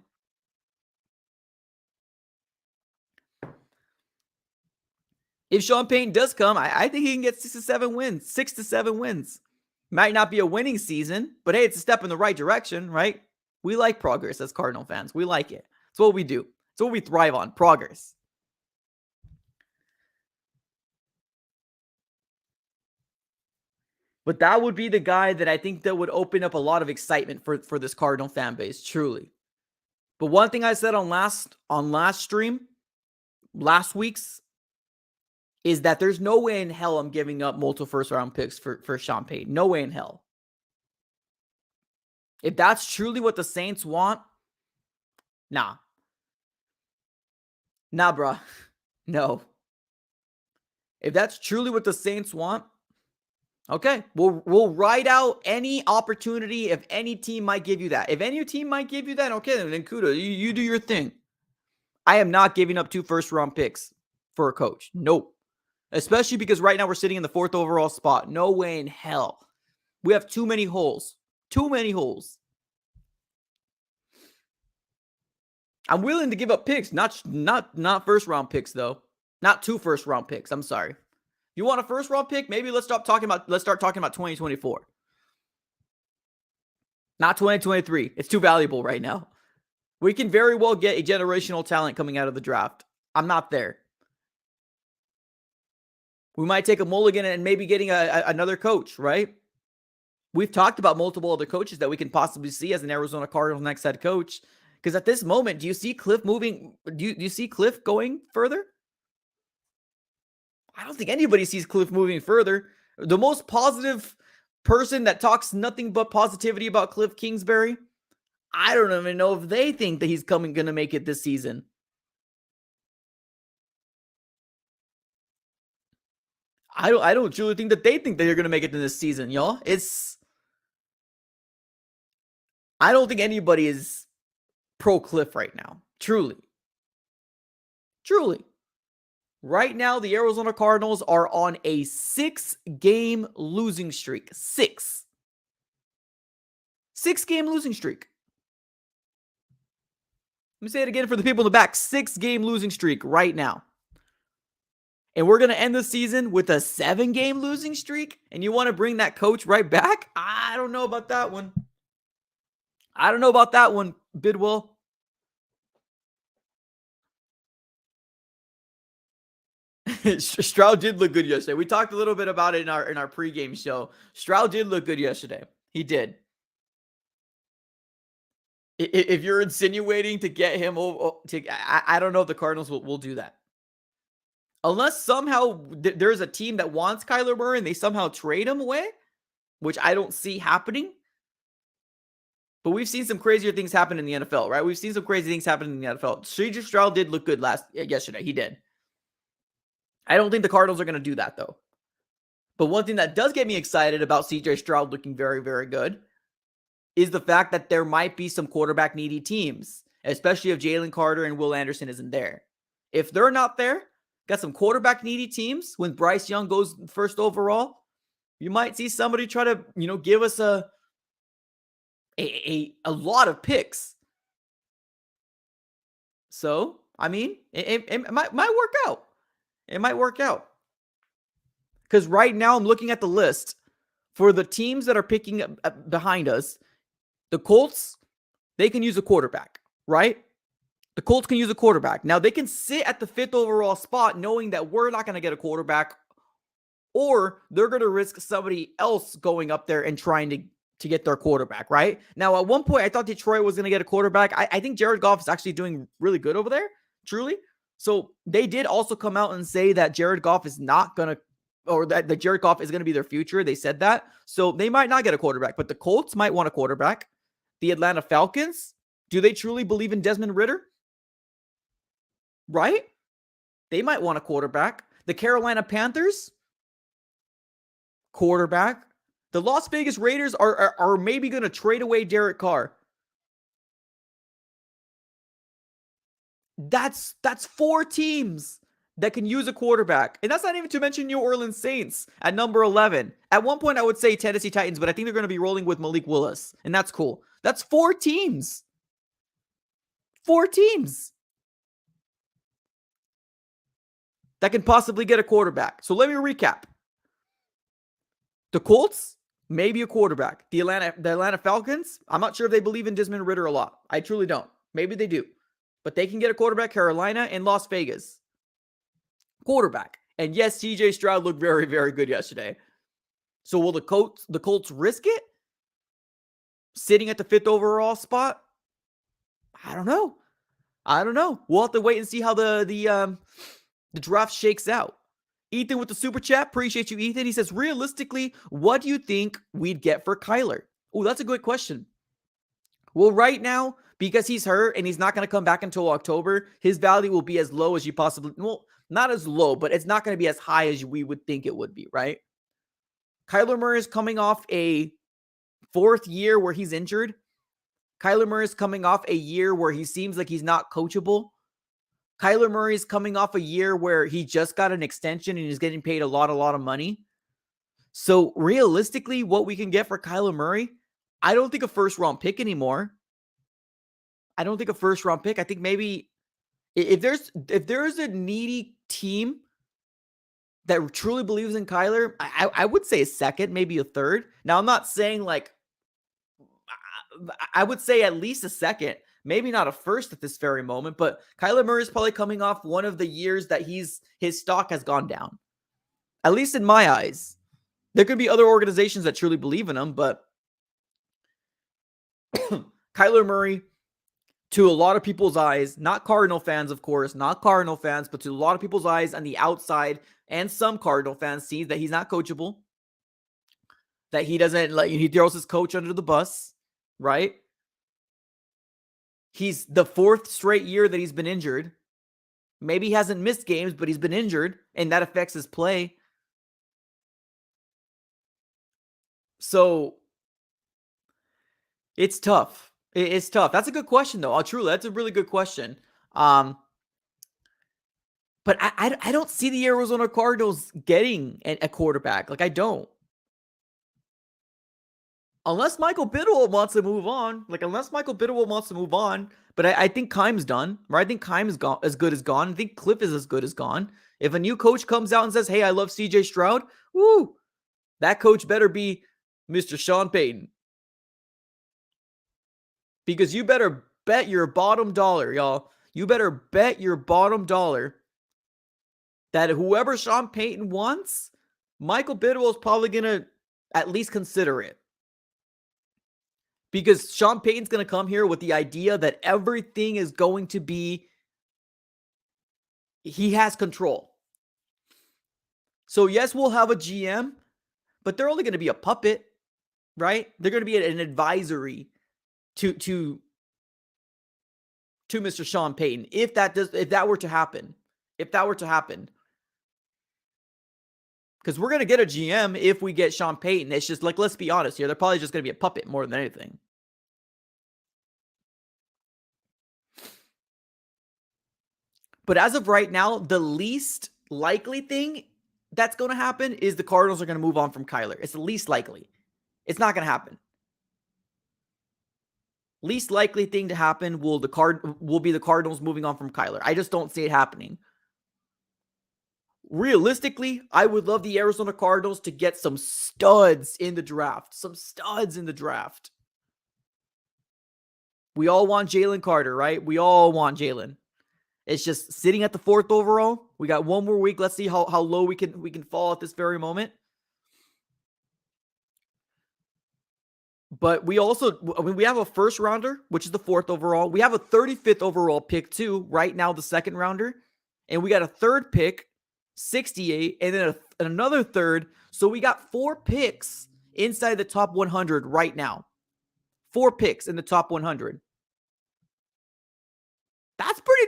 If Sean Payton does come, I think he can get 6 to 7 wins. 6 to 7 wins. Might not be a winning season, but hey, it's a step in the right direction, right? We like progress as Cardinal fans. We like it. It's what we do. It's what we thrive on, progress. But that would be the guy that I think that would open up a lot of excitement for this Cardinal fan base, truly. But one thing I said on last stream, last week's, is that there's no way in hell I'm giving up multiple first-round picks for Sean Payton. No way in hell. If that's truly what the Saints want, nah. Nah, bro. No. If that's truly what the Saints want, okay, we'll ride out any opportunity if any team might give you that. If any team might give you that, okay, then kudos. You do your thing. I am not giving up 2 first-round picks for a coach. Nope. Especially because right now we're sitting in the 4th overall spot. No way in hell. We have too many holes. Too many holes. I'm willing to give up picks, not first round picks though. Not 2 first round picks. I'm sorry. You want a first round pick? Maybe let's start talking about 2024. Not 2023. It's too valuable right now. We can very well get a generational talent coming out of the draft. I'm not there. We might take a mulligan and maybe getting another coach, right? We've talked about multiple other coaches that we can possibly see as an Arizona Cardinals next head coach. Because at this moment, do you see Cliff moving? Do you see Cliff going further? I don't think anybody sees Cliff moving further. The most positive person that talks nothing but positivity about Cliff Kingsbury, I don't even know if they think that he's going to make it this season. I don't truly think that they think that they're going to make it in this season, y'all. I don't think anybody is pro Cliff right now. Truly. Right now, the Arizona Cardinals are on a 6-game losing streak. 6-game losing streak. Let me say it again for the people in the back. 6-game losing streak right now. And we're going to end the season with a 7-game losing streak? And you want to bring that coach right back? I don't know about that one. Bidwell. Stroud did look good yesterday. We talked a little bit about it in our pregame show. Stroud did look good yesterday. He did. If you're insinuating to get him over, I don't know if the Cardinals will do that. Unless somehow there's a team that wants Kyler Murray and they somehow trade him away, which I don't see happening. But we've seen some crazier things happen in the NFL, right? We've seen some crazy things happen in the NFL. CJ Stroud did look good yesterday. He did. I don't think the Cardinals are going to do that, though. But one thing that does get me excited about CJ Stroud looking very, very good is the fact that there might be some quarterback-needy teams, especially if Jalen Carter and Will Anderson isn't there. If they're not there, got some quarterback-needy teams. When Bryce Young goes first overall, you might see somebody try to, give us a lot of picks. So, I mean, it might work out. It might work out. Because right now I'm looking at the list for the teams that are picking up behind us. The Colts, they can use a quarterback, right? The Colts can use a quarterback. Now, they can sit at the 5th overall spot knowing that we're not going to get a quarterback, or they're going to risk somebody else going up there and trying to get their quarterback, right? Now, at one point, I thought Detroit was going to get a quarterback. I think Jared Goff is actually doing really good over there, truly. So they did also come out and say that Jared Goff is not going to, or that Jared Goff is going to be their future. They said that. So they might not get a quarterback, but the Colts might want a quarterback. The Atlanta Falcons, do they truly believe in Desmond Ridder? Right? They might want a quarterback. The Carolina Panthers, quarterback. The Las Vegas Raiders are maybe going to trade away Derek Carr. That's 4 teams that can use a quarterback. And that's not even to mention New Orleans Saints at number 11. At one point, I would say Tennessee Titans, but I think they're going to be rolling with Malik Willis. And that's cool. That's 4 teams. 4 teams that can possibly get a quarterback. So let me recap. The Colts, maybe a quarterback. The Atlanta Falcons, I'm not sure if they believe in Desmond Ridder a lot. I truly don't. Maybe they do. But they can get a quarterback. Carolina and Las Vegas. Quarterback. And yes, CJ Stroud looked very, very good yesterday. So will the Colts risk it? Sitting at the 5th overall spot? I don't know. We'll have to wait and see how the draft shakes out. Ethan with the super chat. Appreciate you, Ethan. He says, realistically, what do you think we'd get for Kyler? Oh, that's a good question. Well, right now, because he's hurt and he's not going to come back until October, his value will be as low as you possibly, well, not as low, but it's not going to be as high as we would think it would be, right? Kyler Murray is coming off a 4th year where he's injured. Kyler Murray is coming off a year where he seems like he's not coachable. Kyler Murray is coming off a year where he just got an extension and he's getting paid a lot of money. So realistically, what we can get for Kyler Murray, I don't think a first round pick anymore. I don't think a first round pick. I think maybe if there's a needy team that truly believes in Kyler, I would say a second, maybe a third. Now, I'm not saying like I would say at least a second, maybe not a first at this very moment, but Kyler Murray is probably coming off one of the years that his stock has gone down. At least in my eyes. There could be other organizations that truly believe in him, but Kyler Murray, to a lot of people's eyes, not Cardinal fans, of course, not Cardinal fans, but to a lot of people's eyes on the outside, and some Cardinal fans see that he's not coachable, that he doesn't like, he throws his coach under the bus, right? He's the 4th straight year that he's been injured. Maybe he hasn't missed games, but he's been injured, and that affects his play. So it's tough. It's tough. That's a good question, though. Truly, that's a really good question. But I don't see the Arizona Cardinals getting a quarterback. Like, I don't. Unless Michael Bidwell wants to move on. But I think Keim's done. Right? I think Keim is gone, as good as gone. I think Cliff is as good as gone. If a new coach comes out and says, hey, I love CJ Stroud, woo, that coach better be Mr. Sean Payton. Because you better bet your bottom dollar, y'all. You better bet your bottom dollar that whoever Sean Payton wants, Michael Bidwell is probably going to at least consider it. Because Sean Payton's going to come here with the idea that everything is going to be, he has control. So yes, we'll have a GM, but they're only going to be a puppet, right? They're going to be an advisory to Mr. Sean Payton. If that were to happen. Because we're going to get a GM if we get Sean Payton. It's just like, let's be honest here. They're probably just going to be a puppet more than anything. But as of right now, the least likely thing that's going to happen is the Cardinals are going to move on from Kyler. It's the least likely. It's not going to happen. Least likely thing to happen will be the Cardinals moving on from Kyler. I just don't see it happening. Realistically, I would love the Arizona Cardinals to get some studs in the draft. We all want Jalen Carter, right? We all want Jalen. It's just sitting at the 4th overall. We got one more week. Let's see how low we can fall at this very moment. But we also, we have a first rounder, which is the 4th overall. We have a 35th overall pick too, right now, the 2nd rounder. And we got a 3rd pick, 68, and then another 3rd. So we got 4 picks inside the top 100 right now. 4 picks in the top 100. That's pretty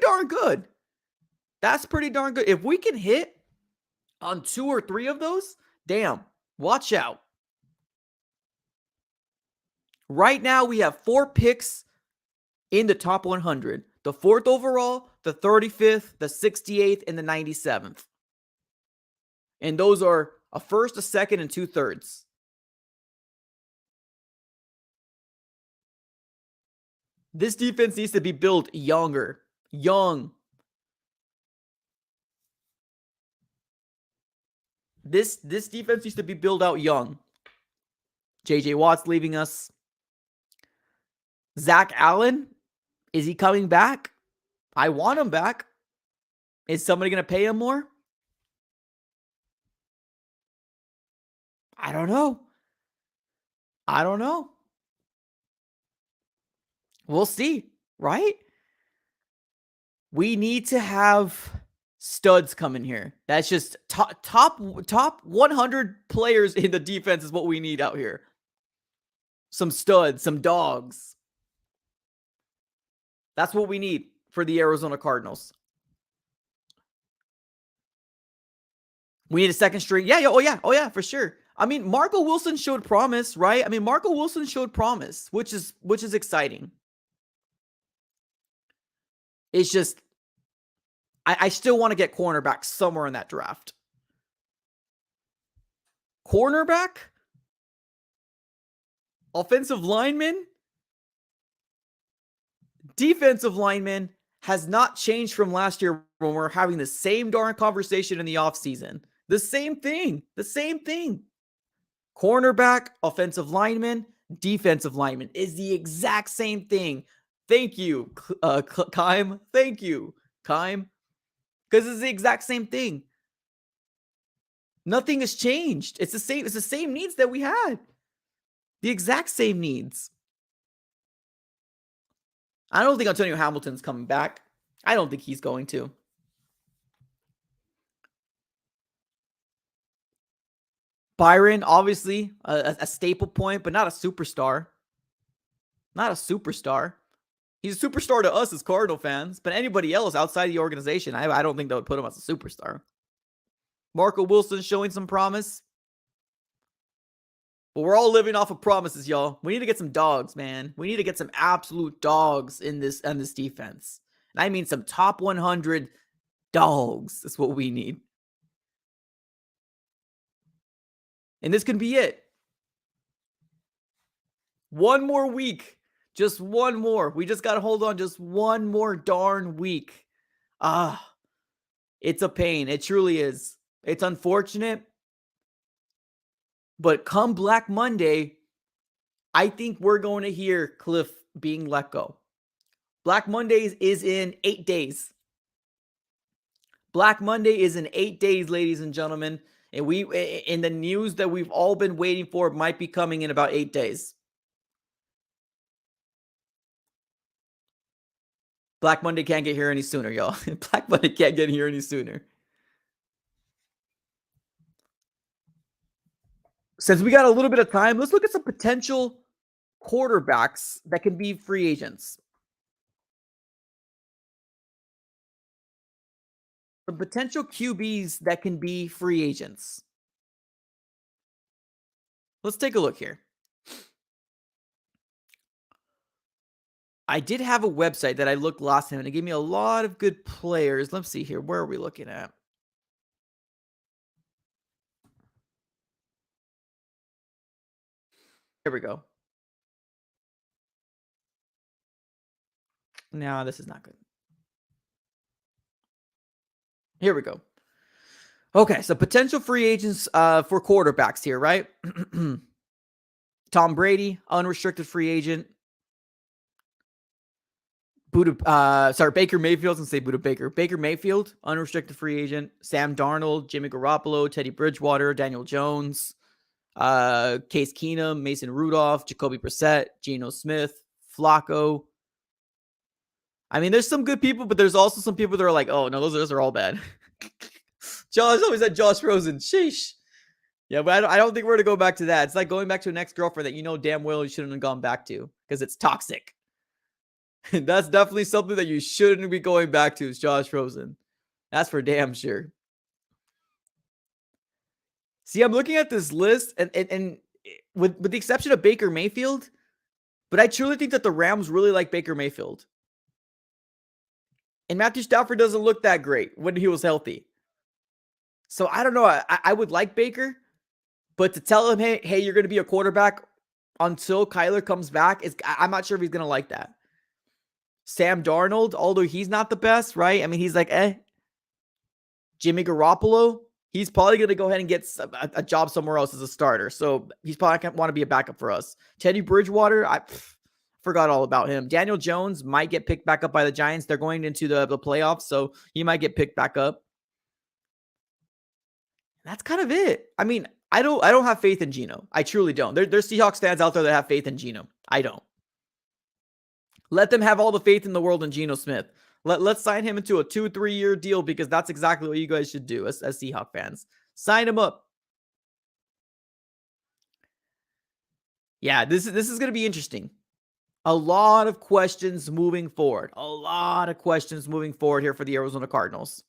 darn good. If we can hit on 2 or 3 of those, damn, watch out. Right now, we have 4 picks in the top 100. The 4th overall, the 35th, the 68th, and the 97th. And those are a 1st, a 2nd, and 2/3. This defense needs to be built young. This defense needs to be built out young. JJ Watt's leaving us. Zach Allen, is he coming back? I want him back. Is somebody going to pay him more? I don't know. We'll see, right? We need to have studs come in here. That's just top 100 players in the defense is what we need out here. Some studs, some dogs. That's what we need for the Arizona Cardinals. We need a 2nd string. Yeah, oh yeah, for sure. I mean, Marco Wilson showed promise, right? Which is exciting. It's just, I still want to get cornerback somewhere in that draft. Cornerback? Offensive lineman? Defensive lineman has not changed from last year when we're having the same darn conversation in the offseason. The same thing. The same thing. Cornerback, offensive lineman, defensive lineman is the exact same thing. Thank you, Kime. Thank you, Kime. Because it's the exact same thing. Nothing has changed. It's the same needs that we had. The exact same needs. I don't think Antonio Hamilton's coming back. I don't think he's going to. Byron, obviously, a staple point, but not a superstar. Not a superstar. He's a superstar to us as Cardinal fans, but anybody else outside the organization, I don't think that would put him as a superstar. Marco Wilson showing some promise. But we're all living off of promises, y'all. We need to get some dogs, man. We need to get some absolute dogs in this defense. And I mean some top 100 dogs. That's what we need. And this can be it. One more week. Just one more. We just got to hold on just one more darn week. It's a pain. It truly is. It's unfortunate. But come Black Monday, I think we're going to hear Cliff being let go. Black Monday is in 8 days. Black Monday is in 8 days, ladies and gentlemen. And in the news that we've all been waiting for might be coming in about 8 days. Black Monday can't get here any sooner, y'all. Black Monday can't get here any sooner. Since we got a little bit of time, let's look at some potential quarterbacks that can be free agents. Some potential QBs that can be free agents. Let's take a look here. I did have a website that I looked last time, and it gave me a lot of good players. Let's see here. Where are we looking at? Here we go. No, this is not good. Here we go. Okay, so potential free agents for quarterbacks here, right? Tom Brady, unrestricted free agent. Baker Mayfield, and say Buda Baker. Baker Mayfield, unrestricted free agent. Sam Darnold, Jimmy Garoppolo, Teddy Bridgewater, Daniel Jones, Case Keenum, Mason Rudolph, Jacoby Brissett, Geno Smith, Flacco. I mean, there's some good people, but there's also some people that are like, oh, no, those are all bad. Josh always said Josh Rosen. Sheesh. Yeah, but I don't think we're going to go back to that. It's like going back to an ex-girlfriend that you know damn well you shouldn't have gone back to because it's toxic. That's definitely something that you shouldn't be going back to is Josh Rosen. That's for damn sure. See, I'm looking at this list, and with the exception of Baker Mayfield, but I truly think that the Rams really like Baker Mayfield. And Matthew Stafford doesn't look that great when he was healthy. So I don't know. I would like Baker, but to tell him, hey, you're going to be a quarterback until Kyler comes back, I'm not sure if he's going to like that. Sam Darnold, although he's not the best, right? I mean, he's like, Jimmy Garoppolo, he's probably going to go ahead and get a job somewhere else as a starter. So he's probably going to want to be a backup for us. Teddy Bridgewater, I forgot all about him. Daniel Jones might get picked back up by the Giants. They're going into the playoffs, so he might get picked back up. That's kind of it. I mean, I don't have faith in Geno. I truly don't. There's Seahawks fans out there that have faith in Geno. I don't. Let them have all the faith in the world in Geno Smith. Let's sign him into a 2-3 year deal because that's exactly what you guys should do as Seahawks fans. Sign him up. Yeah, this is going to be interesting. A lot of questions moving forward. A lot of questions moving forward here for the Arizona Cardinals.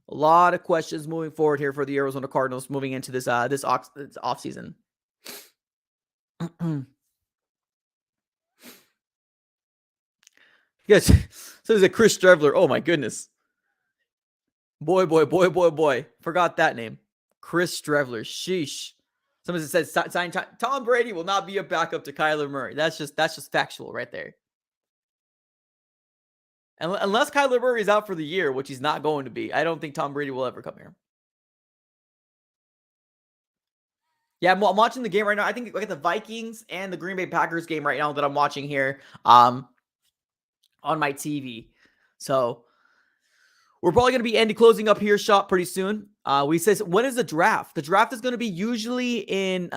A lot of questions moving forward here for the Arizona Cardinals moving into this offseason. Yes. So there's a Chris Strevler. Oh my goodness. Boy. Forgot that name. Chris Strevler. Sheesh. Someone says Tom Brady will not be a backup to Kyler Murray. That's just factual right there. Unless Kyler Murray is out for the year, which he's not going to be, I don't think Tom Brady will ever come here. Yeah, I'm watching the game right now. I think I got the Vikings and the Green Bay Packers game right now that I'm watching here on my TV. So we're probably going to be closing up here shop pretty soon. We says, when is the draft? The draft is going to be usually in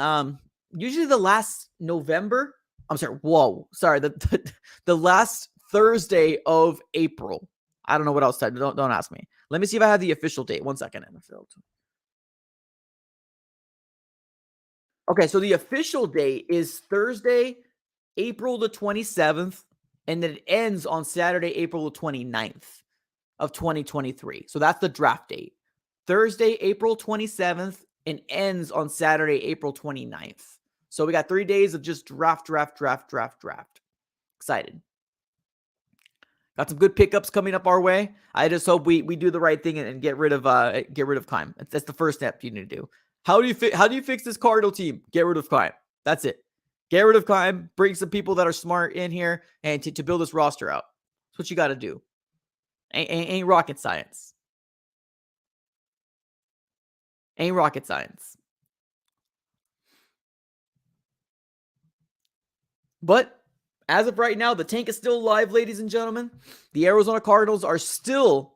usually the last November. I'm sorry. Whoa. Sorry. The last Thursday of April. I don't know what else. Don't ask me. Let me see if I have the official date. 1 second. NFL. Okay, so the official date is Thursday, April the 27th, and then it ends on Saturday, April the 29th of 2023. So that's the draft date. Thursday, April 27th, and ends on Saturday, April 29th. So we got 3 days of just draft. Excited. Got some good pickups coming up our way. I just hope we do the right thing and get rid of Kime. That's the first step you need to do. How do you fix this Cardinal team? Get rid of Kime. That's it. Get rid of Kime. Bring some people that are smart in here and to build this roster out. That's what you got to do. Ain't rocket science. Ain't rocket science. But as of right now, the tank is still alive, ladies and gentlemen. The Arizona Cardinals are still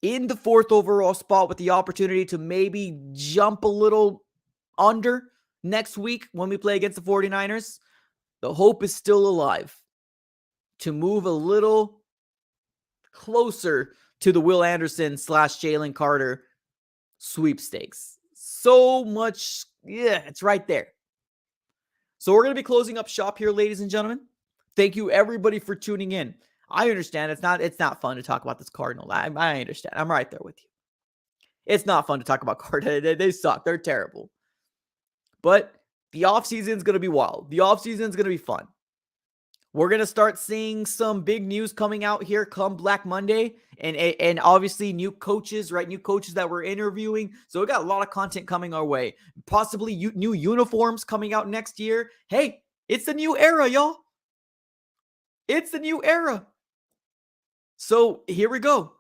in the 4th overall spot with the opportunity to maybe jump a little under next week when we play against the 49ers. The hope is still alive to move a little closer to the Will Anderson / Jalen Carter sweepstakes. So much, yeah, it's right there. So we're going to be closing up shop here, ladies and gentlemen. Thank you, everybody, for tuning in. I understand it's not fun to talk about this Cardinal. I understand. I'm right there with you. It's not fun to talk about Cardinals. They suck. They're terrible. But the offseason is going to be wild. The offseason is going to be fun. We're going to start seeing some big news coming out here come Black Monday. And obviously new coaches, right? New coaches that we're interviewing. So we got a lot of content coming our way. Possibly new uniforms coming out next year. Hey, it's the new era, y'all. It's the new era. So here we go.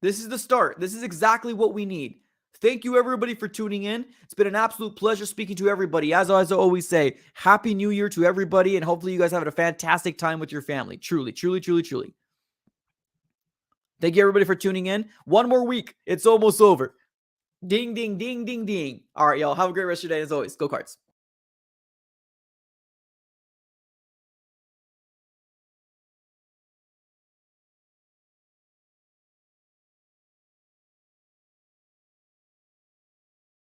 This is the start. This is exactly what we need. Thank you, everybody, for tuning in. It's been an absolute pleasure speaking to everybody. As I always say, Happy New Year to everybody, and hopefully you guys have a fantastic time with your family. Truly. Thank you, everybody, for tuning in. One more week. It's almost over. Ding, ding, ding, ding, ding. All right, y'all. Have a great rest of your day. As always, go Cards.